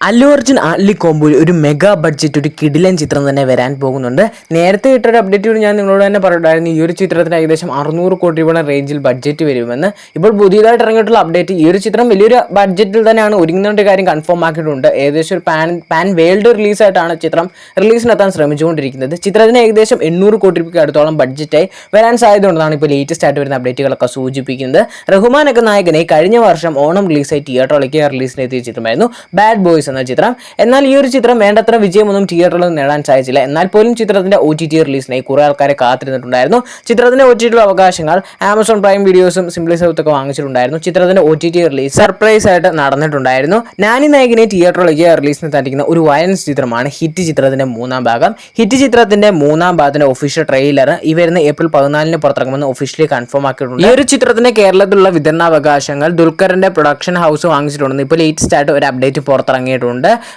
അല്ലു അർജുൻ ആർലി കോംബോയിൽ ഒരു mega budget ഒരു കിടിലൻ ചിത്രം തന്നെ വരാൻ പോകുന്നുണ്ട്. നേരത്തെ ഇട്ടൊരു അപ്ഡേറ്റ് ഞാൻ നിങ്ങളോട് തന്നെ പറഞ്ഞിട്ടുണ്ടായിരുന്നു ഈ ഒരു ചിത്രത്തിന് ഏകദേശം 600 കോടി രൂപയുടെ റേഞ്ചിൽ ബഡ്ജറ്റ് വരുമെന്ന്. ഇപ്പോൾ പുതിയതായിട്ട് ഇറങ്ങിയിട്ടുള്ള അപ്ഡേറ്റ് ഈ ഒരു ചിത്രം വലിയൊരു ബഡ്ജറ്റിൽ തന്നെയാണ് ഒരുങ്ങുന്ന കാര്യം കൺഫേം ആക്കിയിട്ടുണ്ട്. ഏകദേശം ഒരു പാൻ വേൾഡ് റിലീസായിട്ടാണ് ചിത്രം റിലീസിനെത്താൻ ശ്രമിച്ചുകൊണ്ടിരിക്കുന്നത്. ചിത്രത്തിന് ഏകദേശം 800 കോടി രൂപയ്ക്ക് അടുത്തോളം ബഡ്ജറ്റായി വരാൻ സാധ്യതയുണ്ടെന്നാണ് ഇപ്പോൾ ലേറ്റസ്റ്റ് ആയിട്ട് വരുന്ന അപ്ഡേറ്റുകളൊക്കെ സൂചിപ്പിക്കുന്നത്. റഹ്മാനൊക്കെ നായകനെ കഴിഞ്ഞ വർഷം ഓണം റിലീസായി തിയേറ്ററിലേക്ക് റിലീസിനെത്തിയ ചിത്രമായിരുന്നു ബാഡ് ബോയ്സ് എന്ന ചിത്രം. എന്നാൽ ഈ ഒരു ചിത്രം വേണ്ടത്ര വിജയമൊന്നും തിയേറ്ററിൽ നേടാൻ സാധിച്ചില്ല. എന്നാൽ പോലും ചിത്രത്തിന്റെ OTT റിലീസിനായി കുറെ ആൾക്കാരെ കാത്തിരുന്നിട്ടുണ്ടായിരുന്നു. ചിത്രത്തിന്റെ OTT അവകാശങ്ങൾ ആമസോൺ പ്രൈം വീഡിയോസും സിംപ്ലി സൗത്ത് ഒക്കെ വാങ്ങിച്ചിട്ടുണ്ടായിരുന്നു. ചിത്രത്തിന്റെ OTT റിലീസ് സർപ്രൈസ് ആയിട്ട് നടന്നിട്ടുണ്ടായിരുന്നു. നാനി നായകനെ തിയേറ്ററിലേക്ക് റിലീസിന് തന്നിരിക്കുന്ന ഒരു വയലൻസ് ചിത്രമാണ് ഹിറ്റ് ചിത്രത്തിന്റെ മൂന്നാം ഭാഗം. ഹിറ്റ് ചിത്രത്തിന്റെ മൂന്നാം ഭാഗത്തിന്റെ ഒഫീഷ്യൽ ട്രെയിലർ ഈ വരുന്ന ഏപ്രിൽ 14 പുറത്തിറങ്ങുമെന്ന് ഒഫീഷ്യലി കൺഫേം ആക്കിയിട്ടുണ്ട്. ഈ ഒരു ചിത്രത്തിന്റെ കേരളത്തിലുള്ള വിതരണാവകാശങ്ങൾ ദുൽഖറിന്റെ പ്രൊഡക്ഷൻ ഹൗസ് വാങ്ങിച്ചിട്ടുണ്ടെന്ന് ഇപ്പോൾ ലേറ്റസ്റ്റ് ആയിട്ട് ഒരു അപ്ഡേറ്റ് പുറത്തിറങ്ങിയിട്ടുണ്ട്.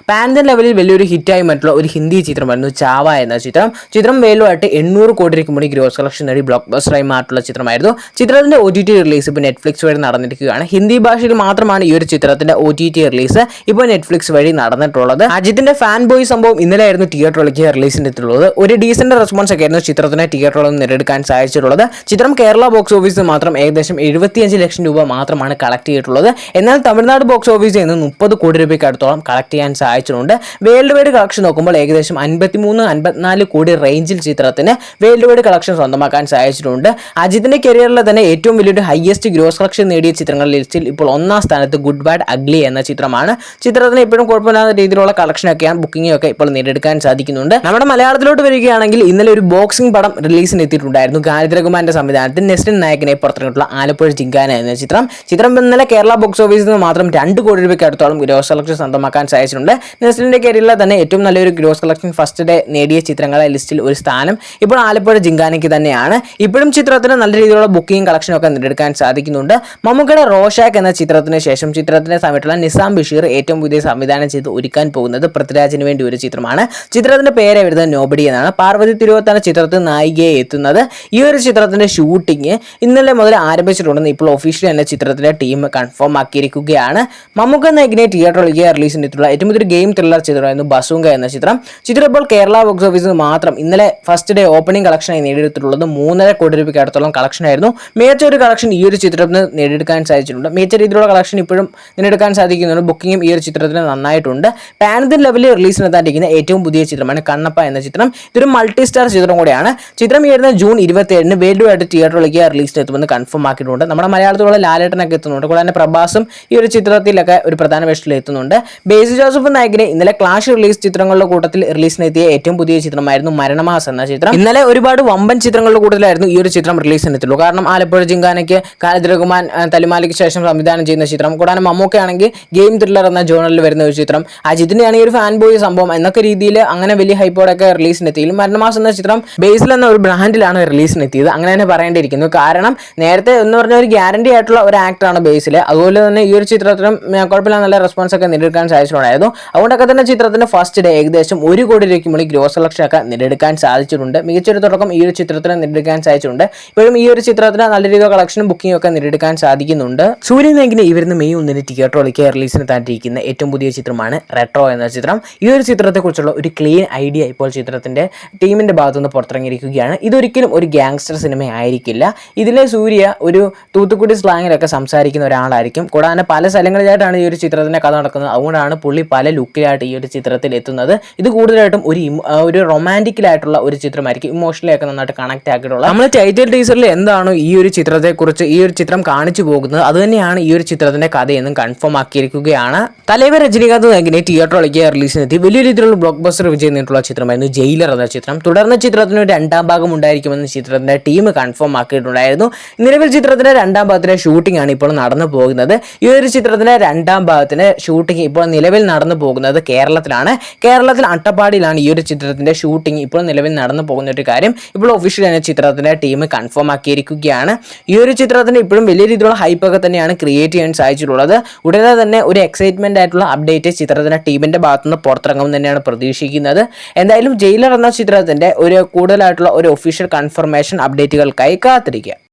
പാൻ ലെവലിൽ വലിയൊരു ഹിറ്റായി മറ്റുള്ള ഒരു ഹിന്ദി ചിത്രമായിരുന്നു ചാവ എന്ന ചിത്രം. ചിത്രം വേലുമായിട്ട് 800 കോടി രൂപയ്ക്ക് മുടി ഗ്രോസ് കളക്ഷൻ നേടി ബ്ലോക്ക് ബസ്റ്ററായി മാറ്റുള്ള ചിത്രമായിരുന്നു. ചിത്രത്തിന്റെ OTT റിലീസ് ഇപ്പോൾ നെറ്റ്ഫ്ലിക്സ് വഴി നടന്നിരിക്കുകയാണ്. ഹിന്ദി ഭാഷയിൽ മാത്രമാണ് ഈ ഒരു ചിത്രത്തിന്റെ OTT റിലീസ് ഇപ്പോൾ നെറ്റ്ഫ്ലിക്സ് വഴി നടന്നിട്ടുള്ളത്. അജിത്തിന്റെ ഫാൻ ബോയ് സംഭവം ഇന്നലെയായിരുന്നു തിയേറ്ററിലേക്ക് റിലീസിന് എത്തിയിട്ടുള്ളത്. ഒരു ഡീസന്റ് റെസ്പോൺസ് ഒക്കെ ആയിരുന്നു ചിത്രത്തിന് തിയേറ്ററിൽ നേടിയെടുക്കാൻ സാധിച്ചിട്ടുള്ളത്. ചിത്രം കേരള ബോക്സ് ഓഫീസിൽ മാത്രം ഏകദേശം 75 ലക്ഷം രൂപ മാത്രമാണ് കളക്ട് ചെയ്തിട്ടുള്ളത്. എന്നാൽ തമിഴ്നാട് ബോക്സ് ഓഫീസിൽ നിന്ന് 30 കോടി രൂപയ്ക്ക് അടുത്തോളം കളക്ട് ചെയ്യാൻ സാധിച്ചിട്ടുണ്ട്. വേൾഡ് വൈഡ് കളക്ഷൻ നോക്കുമ്പോൾ ഏകദേശം 53-54 കോടി റേഞ്ചിൽ ചിത്രത്തിന് വേൾഡ് വൈഡ് കളക്ഷൻ സ്വന്തമാക്കാൻ സാധിച്ചിട്ടുണ്ട്. അജിത്തിന്റെ കരിയറിലെ തന്നെ ഏറ്റവും വലിയൊരു ഹയസ്റ്റ് ഗ്രോസ് കളക്ഷൻ നേടിയ ചിത്രങ്ങളുടെ ലിസ്റ്റിൽ ഇപ്പോൾ ഒന്നാം സ്ഥാനത്ത് ഗുഡ് ബാഡ് അഗ്ലി എന്ന ചിത്രമാണ്. ചിത്രത്തിന് ഇപ്പോഴും കുഴപ്പമില്ലാത്ത രീതിയിലുള്ള കളക്ഷനൊക്കെയാണ് ബുക്കിംഗ് ഒക്കെ ഇപ്പോൾ നേടിയെടുക്കാൻ സാധിക്കുന്നുണ്ട്. നമ്മുടെ മലയാളത്തിലോട്ട് വരികയാണെങ്കിൽ ഇന്നലെ ഒരു ബോക്സിംഗ് പടം റിലീസിന് എത്തിയിട്ടുണ്ടായിരുന്നു. ഖാലിദ് റഹ്മാന്റെ സംവിധാനത്തിൽ നെസ്ലിൻ നായകനെ പുറത്തിറങ്ങിയിട്ടുള്ള ആലപ്പുഴ ജിങ്കാന എന്ന ചിത്രം ഇന്നലെ കേരള ബോക്സ് ഓഫീസിൽ നിന്ന് മാത്രം 2 കോടി രൂപയ്ക്ക് അടുത്തോളം ഗ്രോസ് കളക്ഷൻ സ്വന്തമാക്കാൻ സാധിച്ചിട്ടുണ്ട്. നെസ്ലിന്റെ കരിയറിലെ തന്നെ ഏറ്റവും നല്ലൊരു ഗ്രോസ് കളക്ഷൻ ഫസ്റ്റ് ഡേ നേടിയ ചിത്രങ്ങളുടെ ലിസ്റ്റിൽ ഒരു സ്ഥാനം ഇപ്പോൾ ആലപ്പുഴ ജിങ്കാനയ്ക്ക് തന്നെയാണ്. ഇപ്പോഴും ചിത്രത്തിന് നല്ല രീതിയിലുള്ള ബുക്കിംഗ് കളക്ഷനൊക്കെ നേടിയെടുക്കാൻ സാധിക്കുന്നുണ്ട്. മമ്മൂക്കയുടെ റോഷാക്ക് എന്ന ചിത്രത്തിന് ശേഷം ചിത്രത്തിന്റെ സമയത്തുള്ള നിസാം ബഷീർ ഏറ്റവും പുതിയ സംവിധാനം ചെയ്ത് ഒരുക്കാൻ പോകുന്നത് പൃഥ്വിരാജിന് വേണ്ടി ഒരു ചിത്രമാണ്. ചിത്രത്തിന്റെ പേര് വരുന്നത് നോബഡി എന്നാണ്. പാർവതി തിരുവോത്താണ് ചിത്രത്തിൽ നായികയെ എത്തുന്നത്. ഈ ഒരു ചിത്രത്തിന്റെ ഷൂട്ടിംഗ് ഇന്നലെ മുതൽ ആരംഭിച്ചിട്ടുണ്ടെന്ന് ഇപ്പോൾ ഒഫീഷ്യലി തന്നെ ചിത്രത്തിന്റെ ടീം കൺഫേം ആക്കിയിരിക്കുകയാണ്. മമ്മൂക്ക നായകനെ തിയേറ്ററിലേക്ക് റിലീസിനെത്തിയിട്ടുള്ള ഏറ്റവും വലിയൊരു ഗെയിം ത്രില്ലർ ചിത്രമായിരുന്നു ബസൂങ്ക എന്ന ചിത്രം. ചിത്രം ഇപ്പോൾ കേരള ബോക്സ് ഓഫീസിൽ മാത്രം ഇന്നലെ ഫസ്റ്റ് ഡേ ഓപ്പണിംഗ് കളക്ഷനായി നേടിയെടുത്തിട്ടുള്ളത് 3.5 കോടി രൂപയ്ക്ക് അടുത്തോളം കളക്ഷൻ ആയിരുന്നു. മികച്ച ഒരു കളക്ഷൻ ഈ ഒരു ചിത്രത്തിന് നേടിയെടുക്കാൻ സാധിച്ചിട്ടുണ്ട്. മികച്ച രീതിയിലുള്ള കളക്ഷൻ ഇപ്പോഴും നേടിയെടുക്കാൻ സാധിക്കുന്നുണ്ട്. ബുക്കിംഗും ഈ ഒരു ചിത്രത്തിന് നന്നായിട്ടുണ്ട്. പാൻ ലെവലിൽ റിലീസിനെത്താണ്ടിരിക്കുന്ന ഏറ്റവും പുതിയ ചിത്രമാണ് കണ്ണപ്പ എന്ന ചിത്രം. ഇതൊരു മൾട്ടി സ്റ്റാർ ചിത്രം കൂടെയാണ്. ചിത്രം ഈ വരുന്ന ജൂൺ 27 വേൾഡുമായിട്ട് തിയേറ്ററിലേക്ക് റിലീസിനെത്തുമെന്ന് കൺഫേം ആക്കിയിട്ടുണ്ട്. നമ്മുടെ മലയാളത്തിലുള്ള ലാലേട്ടനൊക്കെ എത്തുന്നുണ്ട്. കൂടാതെ പ്രഭാസും ഈ ഒരു ചിത്രത്തിലൊക്കെ ഒരു പ്രധാന വേഷത്തിൽ എത്തുന്നുണ്ട്. ബേസി ജോസഫ് നായകനെ ഇന്നലെ ക്ലാഷ് റിലീസ് ചിത്രങ്ങളുടെ കൂട്ടത്തിൽ റിലീസിനെത്തിയ ഏറ്റവും പുതിയ ചിത്രമായിരുന്നു മരണമാസ് എന്ന ചിത്രം. ഇന്നലെ ഒരുപാട് വമ്പൻ ചിത്രങ്ങളുടെ കൂട്ടത്തിലായിരുന്നു ഈ ഒരു ചിത്രം റിലീസിനെത്തുള്ളൂ. കാരണം ആലപ്പുഴ ജിങ്കാനയ്ക്ക് ഖാലിദ് റഹ്മാൻ തലിമാലിക്ക് ശേഷം സംവിധാനം ചെയ്യുന്ന ചിത്രം. കൂടാതെ മമ്മൂക്കയാണെങ്കിൽ ഗെയിം ത്രില്ലർ എന്ന ജോണറിൽ വരുന്ന ഒരു ചിത്രം. അജിത്തിന്റെ ആണെങ്കിൽ ഒരു ഫാൻ ബോയ് സംഭവം എന്നൊക്കെ രീതിയിൽ അങ്ങനെ വലിയ ഹൈപ്പോടൊക്കെ റിലീസിനെത്തിയില്ല. മരണമാസ് എന്ന ചിത്രം ബേസിൽ എന്ന ഒരു ബ്രാൻഡിലാണ് റിലീസിനെത്തിയത്. അങ്ങനെ തന്നെ പറയേണ്ടിയിരിക്കുന്നു. കാരണം നേരത്തെ എന്ന് പറഞ്ഞ ഒരു ഗ്യാരണ്ടി ആയിട്ടുള്ള ഒരു ആക്ടറാണ് ബേസിൽ. അതുപോലെ തന്നെ ഈ ഒരു ചിത്രത്തിനും കുഴപ്പമില്ല നല്ല റെസ്പോൺസ് ഒക്കെ നേടിയെടുക്കാൻ സാധിച്ചിട്ടുണ്ടായിരുന്നു. അതുകൊണ്ടൊക്കെ തന്നെ ചിത്രത്തിന്റെ ഫസ്റ്റ് ഡേ ഏകദേശം 1 കോടി രൂപയ്ക്ക് മുകളിൽ ഗ്രോസ് കളക്ഷൻ ഒക്കെ നേടിയെടുക്കാൻ സാധിച്ചിട്ടുണ്ട്. മികച്ചൊരു തുടക്കം ഈ ഒരു ചിത്രത്തിന് നേടിയെടുക്കാൻ സാധിച്ചിട്ടുണ്ട്. ഇപ്പോഴും ഈ ഒരു ചിത്രത്തിന് നല്ല രീതിയിലുള്ള കളക്ഷനും ബുക്കിംഗ് ഒക്കെ നേടിയെടുക്കാൻ സാധിക്കുന്നുണ്ട്. സൂര്യൻ നായകനെ ഈ വരുന്ന മെയ് 1 തിയേറ്ററിലേക്ക് റിലീസിന് താണ്ടിരിക്കുന്ന ഏറ്റവും പുതിയ ചിത്രമാണ് റെട്രോ എന്ന ചിത്രം. ഈ ഒരു ചിത്രത്തെക്കുറിച്ചുള്ള ഒരു ക്ലീൻ ഐഡിയ ഇപ്പോൾ ചിത്രത്തിന്റെ ടീമിന്റെ ഭാഗത്തുനിന്ന് പുറത്തിറങ്ങിയിരിക്കുകയാണ്. ഇതൊരിക്കലും ഒരു ഗ്യാങ്സ്റ്റർ സിനിമ ആയിരിക്കില്ല. ഇതിലെ സൂര്യ ഒരു തൂത്തുക്കുടി സ്ലാങ്ങിലൊക്കെ സംസാരിക്കുന്ന ഒരാളായിരിക്കും. കൂടാതെ പല സ്ഥലങ്ങളിലായിട്ടാണ് ഈ ഒരു ചിത്രത്തിന്റെ കഥ നടക്കുന്നത്. അതുകൊണ്ടാണ് പുള്ളി പല ലുക്കിലായിട്ട് ഈ ഒരു ചിത്രത്തിൽ എത്തുന്നത്. ഇത് കൂടുതലായിട്ടും ഒരു റൊമാൻറ്റിക്കലായിട്ടുള്ള ഒരു ചിത്രമായിരിക്കും. ഇമോഷണലി ഒക്കെ നന്നായിട്ട് കണക്ട് ആക്കിയിട്ടുള്ള നമ്മൾ ടൈറ്റിൽ ടീസറിൽ എന്താണോ ഈ ഒരു ചിത്രത്തെക്കുറിച്ച് ഈ ഒരു ചിത്രം കാണിച്ചു പോകുന്നത് അതുതന്നെയാണ് ഈ ഒരു ചിത്രത്തിന്റെ കഥയെന്നും കൺഫേം ആക്കിയിരിക്കുകയാണ്. തലൈവർ രജനീകാന്ത് നായകനെ തിയേറ്ററിലേക്ക് റിലീസിനെത്തി വലിയ രീതിയിലുള്ള ബ്ലോക്ക് ബസ്റ്റർ വിജയം നേടിയിട്ടുള്ള ചിത്രമായിരുന്നു ജയിലർ എന്ന ചിത്രം. തുടർന്ന് ചിത്രത്തിന് ഒരു 2ാം ഭാഗം ഉണ്ടായിരിക്കുമെന്ന് ചിത്രത്തിന്റെ ടീം കൺഫേം ആക്കിയിട്ടുണ്ടായിരുന്നു. നിലവിൽ ചിത്രത്തിന്റെ 2ാം ഭാഗത്തിന്റെ ഷൂട്ടിംഗ് ആണ് ഇപ്പോൾ നടന്നു പോകുന്നത്. ഈ ഒരു ചിത്രത്തിന്റെ 2ാം ഭാഗത്തിന് ഷൂട്ടിംഗ് ഇപ്പോൾ നിലവിൽ നടന്നു പോകുന്നത് കേരളത്തിലാണ്. കേരളത്തിൽ അട്ടപ്പാടിയിലാണ് ഈ ഒരു ചിത്രത്തിന്റെ ഷൂട്ടിംഗ് ഇപ്പോൾ നിലവിൽ നടന്നു പോകുന്ന ഒരു കാര്യം ഇപ്പോൾ ഒഫീഷ്യലി തന്നെ ചിത്രത്തിന്റെ ടീം കൺഫേം ആക്കിയിരിക്കുകയാണ്. ഈ ഒരു ചിത്രത്തിന് ഇപ്പോഴും വലിയ രീതിയിലുള്ള ഹൈപ്പൊക്കെ തന്നെയാണ് ക്രിയേറ്റ് ചെയ്യാൻ സാധിച്ചിട്ടുള്ളത്. ഉടനെ തന്നെ ഒരു എക്സൈറ്റ്മെന്റ് ആയിട്ടുള്ള അപ്ഡേറ്റ് ചിത്രത്തിന്റെ ടീമിന്റെ ഭാഗത്തുനിന്ന് പുറത്തിറങ്ങും തന്നെയാണ് പ്രതീക്ഷിക്കുന്നത്. എന്തായാലും ജയിലർ എന്ന ചിത്രത്തിന്റെ ഒരു കൂടുതലായിട്ടുള്ള ഒരു ഒഫീഷ്യൽ കൺഫർമേഷൻ അപ്ഡേറ്റുകൾക്കായി കാത്തിരിക്കുക.